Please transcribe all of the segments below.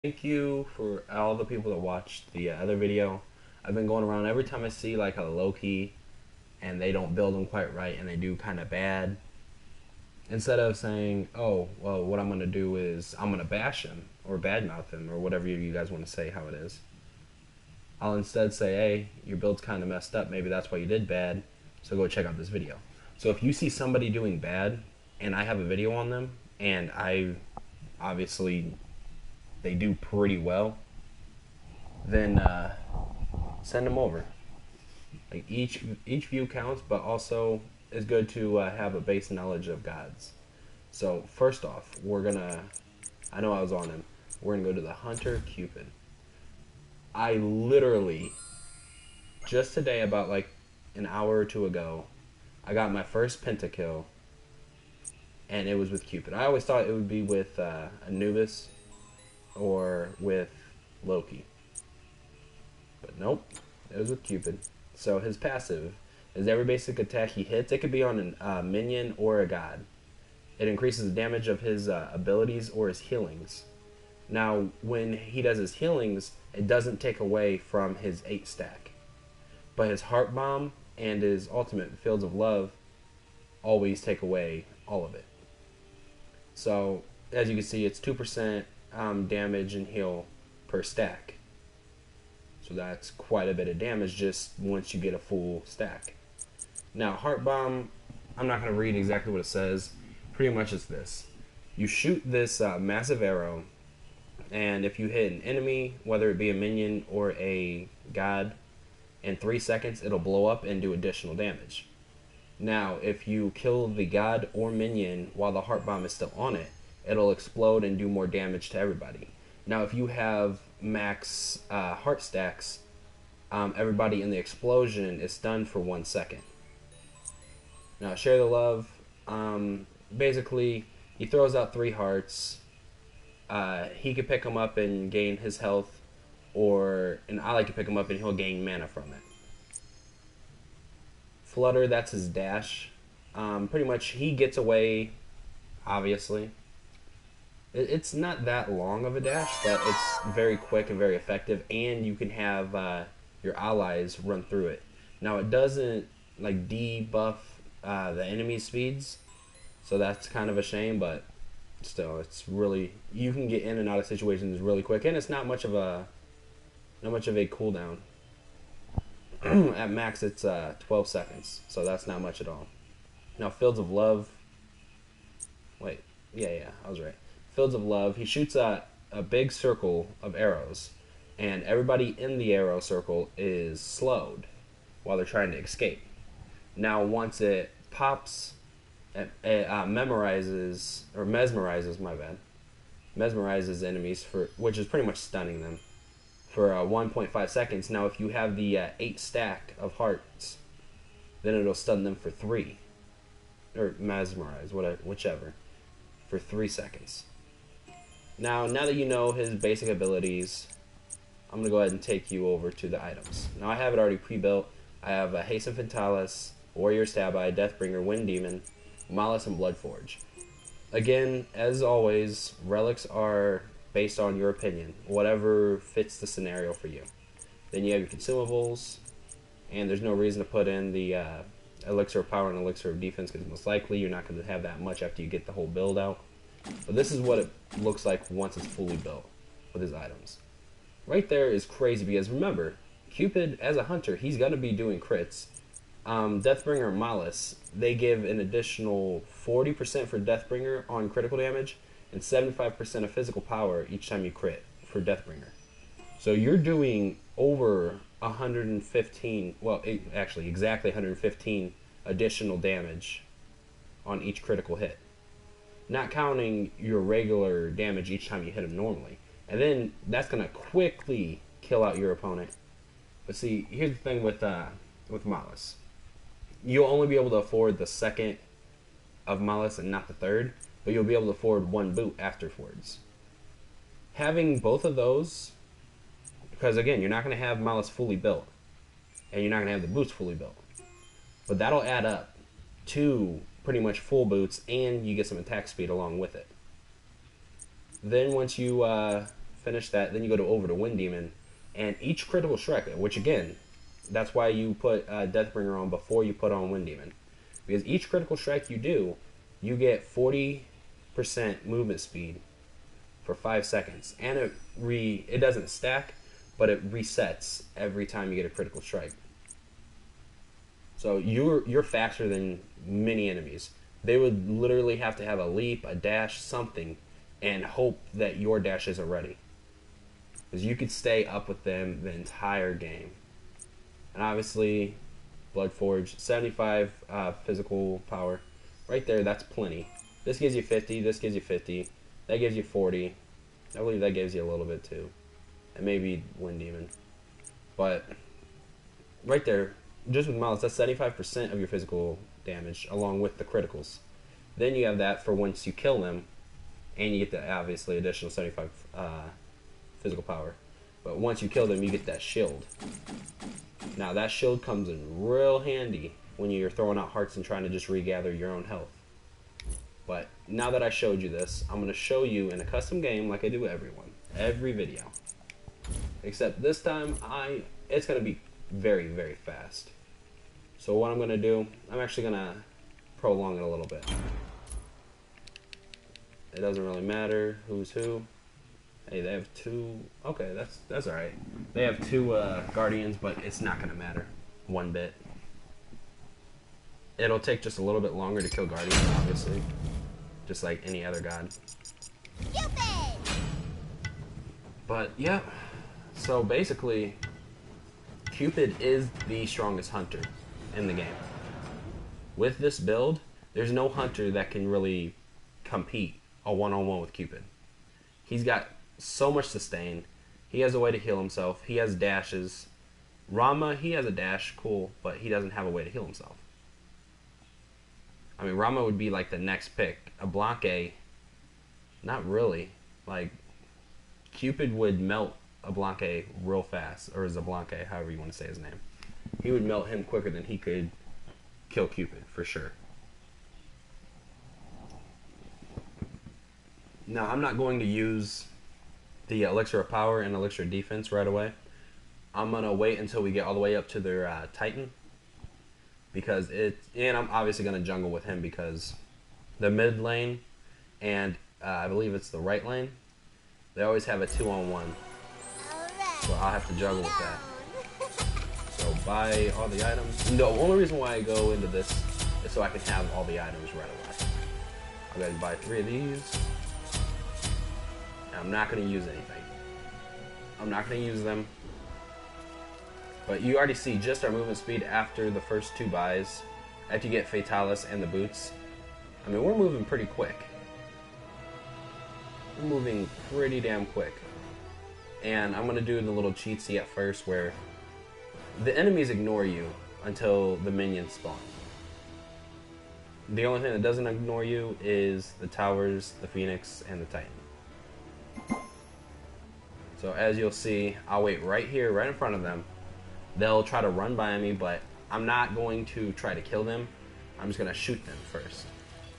Thank you for all the people that watched the other video. I've been going around every time I see like a Loki and they don't build them quite right and they do kind of bad. Instead of saying, "Oh, well, what I'm gonna do is I'm gonna bash him or badmouth him or whatever you guys want to say how it is," I'll instead say, "Hey, your build's kind of messed up. Maybe that's why you did bad. So go check out this video." So if you see somebody doing bad and I have a video on them and I obviously they do pretty well, then send them over. Like each view counts, but also it's good to have a base knowledge of gods. So first off, I know I was on him. We're gonna go to the Hunter Cupid. I literally just today, about like an hour or two ago, I got my first pentakill, and it was with Cupid. I always thought it would be with Anubis or with Loki, but nope, it was with Cupid. So his passive is every basic attack he hits. It could be on a minion or a god. It increases the damage of his abilities or his healings. Now, when he does his healings, it doesn't take away from his 8 stack. But his Heart Bomb and his ultimate Fields of Love always take away all of it. So, as you can see, it's 2% damage and heal per stack. So that's quite a bit of damage just once you get a full stack. Now, Heart Bomb, I'm not going to read exactly what it says. Pretty much it's this. You shoot this massive arrow, and if you hit an enemy, whether it be a minion or a god, in 3 seconds it'll blow up and do additional damage. Now, if you kill the god or minion while the Heart Bomb is still on it, it'll explode and do more damage to everybody. Now, if you have max heart stacks, everybody in the explosion is stunned for 1 second. Now, Share the Love, basically, he throws out 3 hearts. He could pick them up and gain his health, and I like to pick him up and he'll gain mana from it. Flutter, that's his dash. Pretty much, he gets away, obviously. It's not that long of a dash, but it's very quick and very effective, and you can have your allies run through it. Now, it doesn't like debuff the enemy's speeds, so that's kind of a shame, but still, it's really, you can get in and out of situations really quick, and it's not much of a cooldown. At max, it's 12 seconds, so that's not much at all. Now, Fields of Love. Wait, yeah, I was right. Fields of Love. He shoots a big circle of arrows, and everybody in the arrow circle is slowed while they're trying to escape. Now, once it pops, it mesmerizes enemies which is pretty much stunning them for 1.5 seconds. Now, if you have the 8 stack of hearts, then it'll stun them for 3, or mesmerize, whichever, for 3 seconds. Now that you know his basic abilities, I'm going to go ahead and take you over to the items. Now, I have it already pre-built. I have a Hasten Fatalis, Warrior Stab-Eye, Deathbringer, Wind Demon, Malice, and Bloodforge. Again, as always, relics are based on your opinion, whatever fits the scenario for you. Then you have your consumables, and there's no reason to put in the Elixir of Power and Elixir of Defense, because most likely you're not going to have that much after you get the whole build out. But this is what it looks like once it's fully built with his items. Right there is crazy, because remember, Cupid, as a hunter, he's going to be doing crits. Deathbringer and Malice, they give an additional 40% for Deathbringer on critical damage, and 75% of physical power each time you crit for Deathbringer. So you're doing over 115, well, actually exactly 115 additional damage on each critical hit. Not counting your regular damage each time you hit him normally. And then that's going to quickly kill out your opponent. But see, here's the thing with Malice. You'll only be able to afford the second of Malice and not the third, but you'll be able to afford 1 boot afterwards. Having both of those, because again, you're not going to have Malice fully built, and you're not going to have the boots fully built. But that'll add up to pretty much full boots, and you get some attack speed along with it. Then once you finish that, then you go to over to Wind Demon, and each critical strike, which again, that's why you put Deathbringer on before you put on Wind Demon, because each critical strike you do, you get 40% movement speed for 5 seconds, and it doesn't stack, but it resets every time you get a critical strike. So you're faster than many enemies. They would literally have to have a leap, a dash, something, and hope that your dash isn't ready. Because you could stay up with them the entire game. And obviously, Bloodforge, 75 physical power. Right there, that's plenty. This gives you 50, this gives you 50, that gives you 40. I believe that gives you a little bit too. And maybe Wind Demon. But, right there, just with Malice, that's 75% of your physical damage, along with the criticals. Then you have that for once you kill them, and you get the, obviously, additional 75 physical power. But once you kill them, you get that shield. Now, that shield comes in real handy when you're throwing out hearts and trying to just regather your own health. But now that I showed you this, I'm going to show you in a custom game like I do every video. Except this time, it's going to be very, very fast. So what I'm going to do, I'm actually going to prolong it a little bit. It doesn't really matter who's who. Hey, they have two. Okay, that's all right. They have two guardians, but it's not going to matter one bit. It'll take just a little bit longer to kill guardians, obviously, just like any other god. Cupid! But yeah, so basically, Cupid is the strongest hunter in the game. With this build, there's no hunter that can really compete a one-on-one with Cupid. He's got so much sustain. He has a way to heal himself. He has dashes. Rama, he has a dash, cool, but he doesn't have a way to heal himself. I mean, Rama would be like the next pick. A Blanque, not really. Like, Cupid would melt a Blanque real fast, or Zablanque, however you want to say his name. He would melt him quicker than he could kill Cupid, for sure. Now, I'm not going to use the Elixir of Power and Elixir of Defense right away. I'm going to wait until we get all the way up to their Titan. Because and I'm obviously going to jungle with him because the mid lane and I believe it's the right lane, they always have a 2-on-1. So I'll have to juggle with that. So buy all the items. The only reason why I go into this is so I can have all the items right away. I'm going to buy 3 of these. And I'm not going to use anything. I'm not going to use them. But you already see just our movement speed after the first 2 buys. After you get Fatalis and the boots. I mean, we're moving pretty quick. We're moving pretty damn quick. And I'm going to do the little cheatsy at first where the enemies ignore you until the minions spawn. The only thing that doesn't ignore you is the towers, the Phoenix, and the Titan. So as you'll see, I'll wait right here, right in front of them. They'll try to run by me, but I'm not going to try to kill them. I'm just going to shoot them first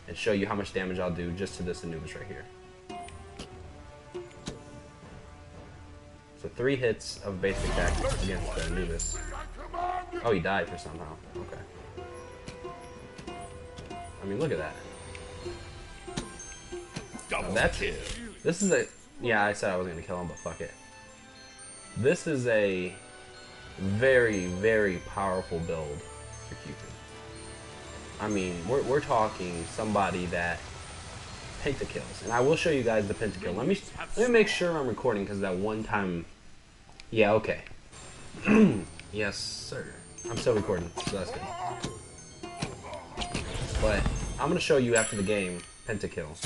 and show you how much damage I'll do just to this Anubis right here. So 3 hits of basic attack against the Anubis. Oh, he died for somehow. Okay. I mean, look at that. That's it. This is a... Yeah, I said I was going to kill him, but fuck it. This is a very, very powerful build for Cupid. I mean, we're talking somebody that pentakills, and I will show you guys the pentakill. Let me make sure I'm recording because that one time. Yeah, okay. Yes, sir. I'm still recording, so that's good. But I'm gonna show you after the game pentakill,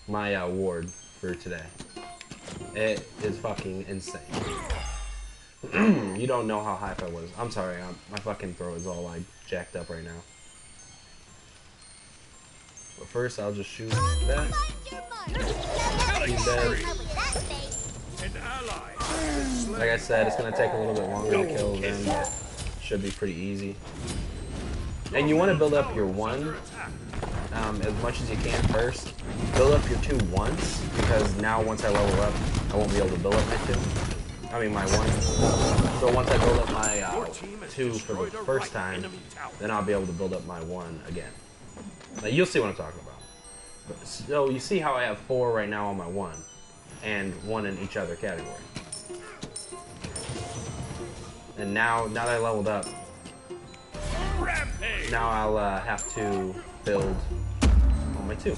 my ward for today. It is fucking insane. You don't know how hype I was. I'm sorry, my fucking throat is all like jacked up right now. But first, I'll just shoot that. He's dead. Like I said, it's gonna take a little bit longer to kill them, but should be pretty easy. And you want to build up your 1 as much as you can first. Build up your 2 once, because now once I level up, I won't be able to build up my 2. I mean my 1. So once I build up my 2 for the first time, then I'll be able to build up my 1 again. Now you'll see what I'm talking about. So you see how I have 4 right now on my 1, and 1 in each other category. And now that I leveled up, now I'll have to build on my 2.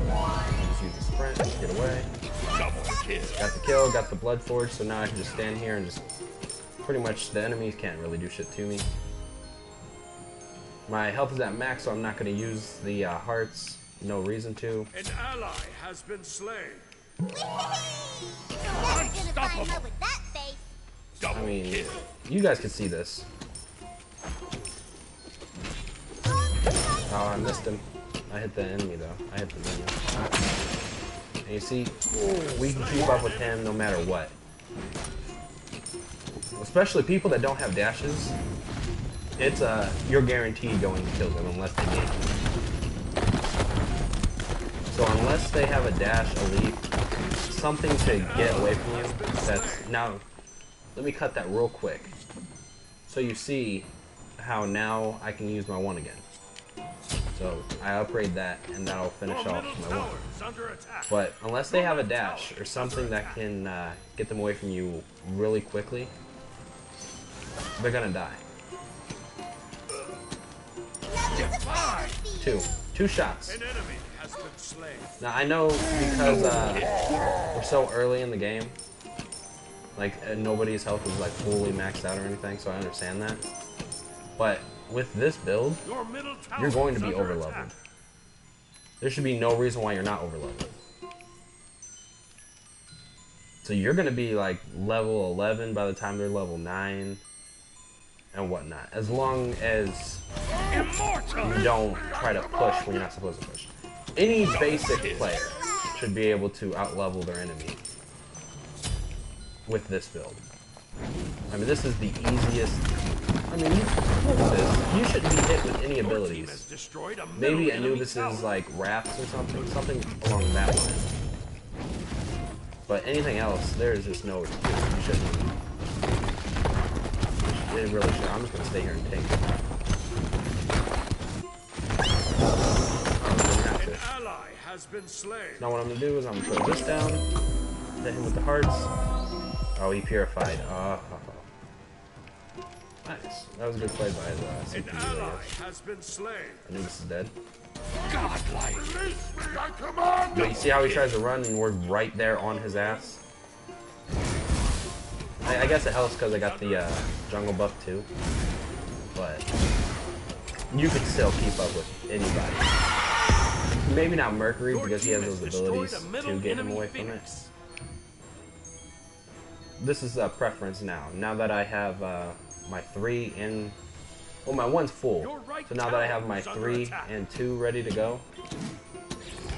I'll just use the sprint, get away. Got the kill, got the blood forge, so now I can just stand here and just pretty much the enemies can't really do shit to me. My health is at max, so I'm not going to use the hearts. No reason to. An ally has been slain. Unstoppable. With that face. I mean, you guys can see this. Oh, I missed him. I hit the enemy though. I hit the minion. And you see, we can keep up with him no matter what. Especially people that don't have dashes. It's you're guaranteed going to kill them unless they need you. So unless they have a dash, a leap, something to get away from you, that's now. Let me cut that real quick. So you see how now I can use my 1 again. So I upgrade that and that'll finish off my 1. But unless they have a dash or something that can get them away from you really quickly, they're gonna die. 2 shots. Now I know because we're so early in the game, like nobody's health is like fully maxed out or anything, so I understand that. But with this build, you're going to be overleveled. There should be no reason why you're not overleveled. So you're going to be like level 11 by the time they're level 9 and whatnot. As long as you don't try to push when you're not supposed to push. Any basic player should be able to outlevel their enemy with this build. I mean, this is the easiest. I mean, look at this. You shouldn't be hit with any abilities. Maybe Anubis's like wraps or something along that line. But anything else, there's just no excuse. You shouldn't. It really should. I'm just gonna stay here and take it. Now what I'm gonna do is I'm gonna throw this down, hit him with the hearts. Oh, he purified. Oh. Nice. That was a good play by his An ally has been slain. I knew this is dead. Godlike. But you see how he tries to run and we're right there on his ass? I guess it helps because I got the jungle buff too. But you could still keep up with anybody. Maybe not Mercury because he has those abilities to get him away from it. This is a preference now. Now that I have my 3 and... Well, my 1's full. So now that I have my 3 and 2 ready to go,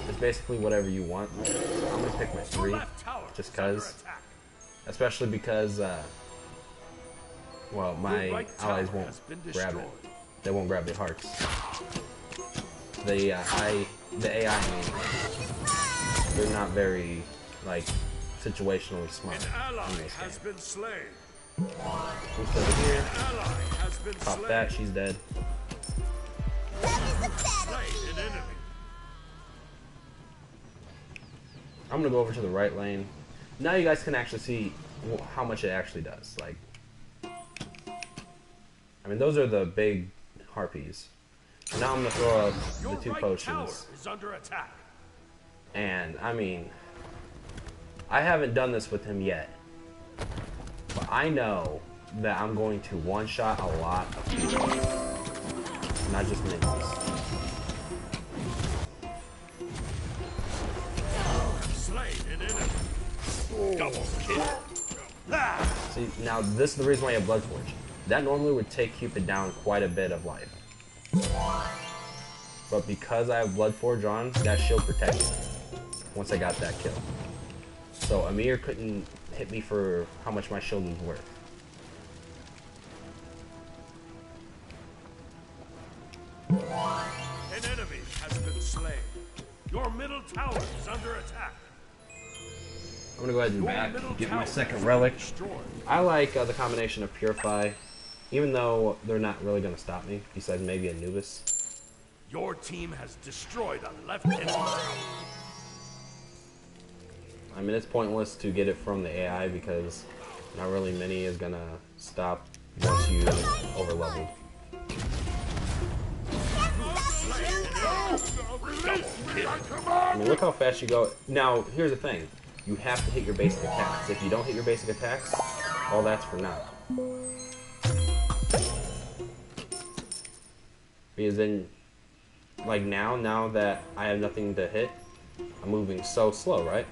it's basically whatever you want. So I'm going to pick my 3 just because. Especially because, well, my allies won't grab it. They won't grab the hearts. The AI, I mean, they're not very, like, situationally smart in this game. Who's over here? Pop that, she's dead. I'm gonna go over to the right lane. Now you guys can actually see how much it actually does. Like, I mean, those are the big harpies. And now I'm gonna throw up the 2 potions. And I mean, I haven't done this with him yet, but I know that I'm going to one-shot a lot of people, not just minions. See, now this is the reason why you have Blood Forge. That normally would take Cupid down quite a bit of life. But because I have Blood Forge on, that shield protects me once I got that kill. So Amir couldn't hit me for how much my shield was worth. An enemy has been slain. Your middle tower is under attack. I'm gonna go ahead and Your back, middle get my tower second has been relic. destroyed. I like the combination of Purify, even though they're not really gonna stop me, besides maybe Anubis. Your team has destroyed a left enemy. I mean, it's pointless to get it from the AI because not really many is gonna stop once you overleveled. I mean, look how fast you go. Now, here's the thing. You have to hit your basic attacks. If you don't hit your basic attacks, all that's for naught. Because then, like now that I have nothing to hit, I'm moving so slow, right?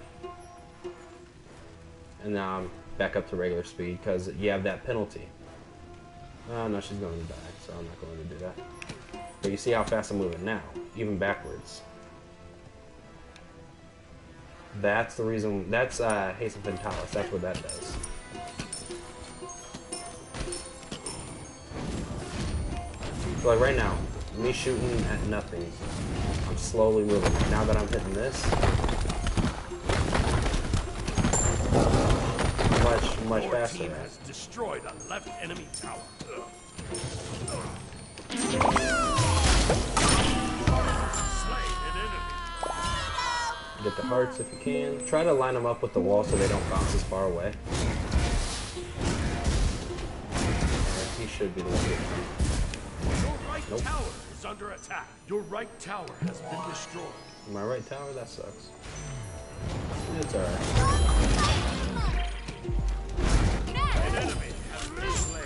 And now I'm back up to regular speed because you have that penalty. Oh no, she's going to die, so I'm not going to do that. But you see how fast I'm moving now, even backwards. That's the reason. That's Haste of Ventalis. That's what that does. So like right now, me shooting at nothing, I'm slowly moving. Now that I'm hitting this, much Your faster. team has destroyed a left enemy tower. Slain an enemy. Get the hearts if you can. Try to line them up with the wall so they don't bounce as far away. He should be the one. Your right Nope. tower is under attack. Your right tower has been destroyed. My right tower? That sucks. It's alright. An enemy has been slain.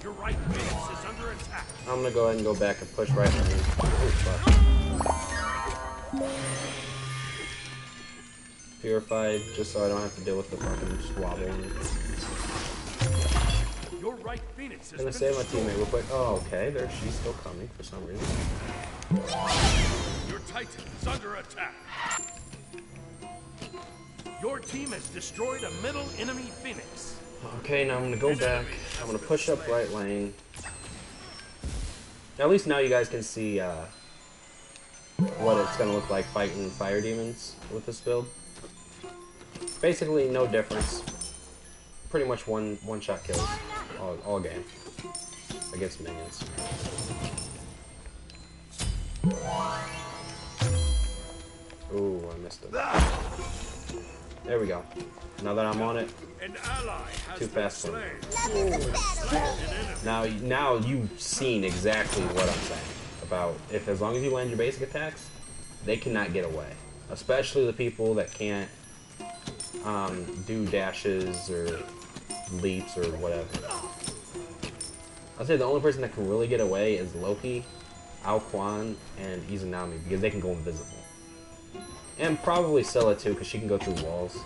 Your right base is under attack. I'm gonna go ahead and go back and push right lane. Oh, fuck. Purified, just so I don't have to deal with the fucking squabbling. Your right phoenix has Gonna been save my destroyed. teammate real quick. Oh, okay. There, she's still coming for some reason. Your titan is under attack. Your team has destroyed a middle enemy phoenix. Okay, now I'm gonna go back. I'm gonna push up right lane. At least now you guys can see what it's gonna look like fighting fire demons with this build. Basically, no difference. Pretty much one shot kills all game against minions. Ooh, I missed it. There we go. Now that I'm on it, An ally has too been fast for me. slain. Now you've seen exactly what I'm saying about if as long as you land your basic attacks, they cannot get away. Especially the people that can't do dashes or leaps or whatever. I'll say the only person that can really get away is Loki, Ao Quan, and Izanami because they can go invisible. And probably Scylla too because she can go through walls.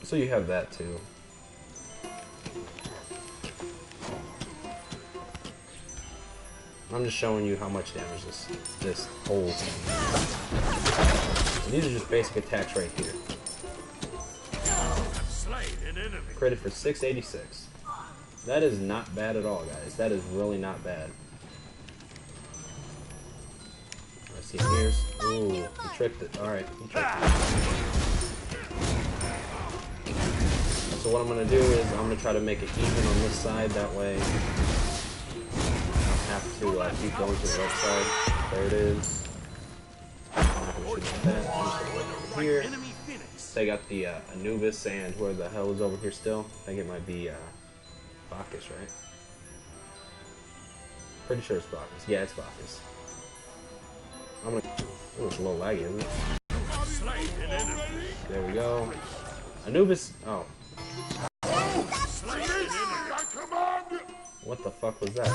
So you have that too. I'm just showing you how much damage this whole thing. And these are just basic attacks right here. Slain an enemy. Credit for 686. That is not bad at all, guys. That is really not bad. I see mirrors. Ooh, he tricked it. Alright, he tricked it. So what I'm going to do is I'm going to try to make it even on this side. That way I don't have to keep going to the right side. There it is. I'm not going to shoot that. I'm just going to wait over here. Enemy phoenix. They got the Anubis and whoever the hell is over here still. I think it might be Bacchus, right? Pretty sure it's Bacchus. Yeah, it's Bacchus. I'm gonna. Oh, it's a little laggy, isn't it? Slain an enemy. There we go. Anubis. Oh, Slain an enemy. what the fuck was that?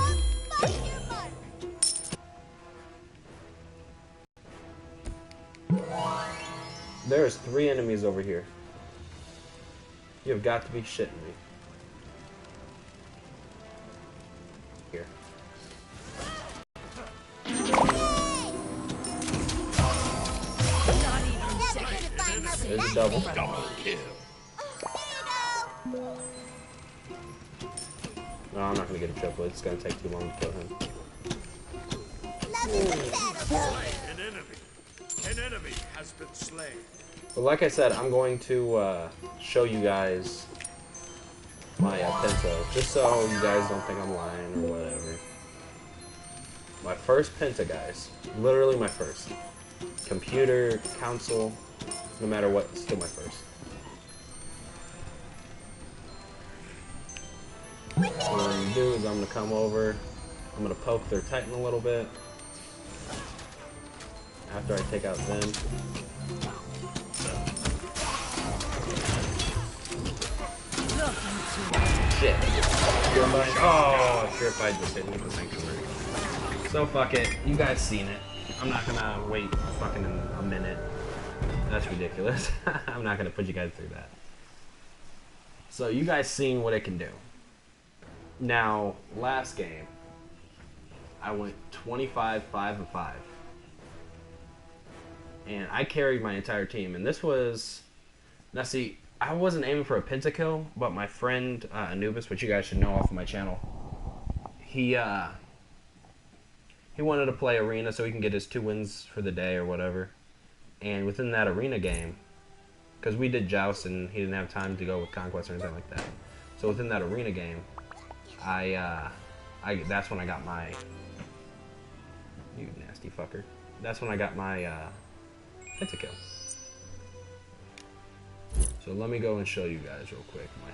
There's 3 enemies over here. You have got to be shitting me. Here. There's a double. No, I'm not gonna get a triple. It's gonna take too long to kill him. Slain an enemy. enemy. An enemy has been slain. But like I said, I'm going to show you guys my Penta, just so you guys don't think I'm lying or whatever. My first Penta, guys. Literally my first. Computer, console, no matter what, still my first. So what I'm gonna do is I'm gonna come over, I'm gonna poke their Titan a little bit. After I take out them. Shit. Oh, sure if I just hit me with the sanctuary. So fuck it. You guys seen it. I'm not gonna wait fucking a minute. That's ridiculous. I'm not gonna put you guys through that. So you guys seen what it can do. Now, last game, I went 25, 5, and 5. And I carried my entire team. And this was... Now see, I wasn't aiming for a pentakill, but my friend Anubis, which you guys should know off of my channel, he wanted to play arena so he can get his 2 wins for the day or whatever. And within that arena game, because we did joust and he didn't have time to go with conquest or anything like that, so within that arena game, that's when I got my, you nasty fucker. That's when I got my pentakill. So let me go and show you guys real quick my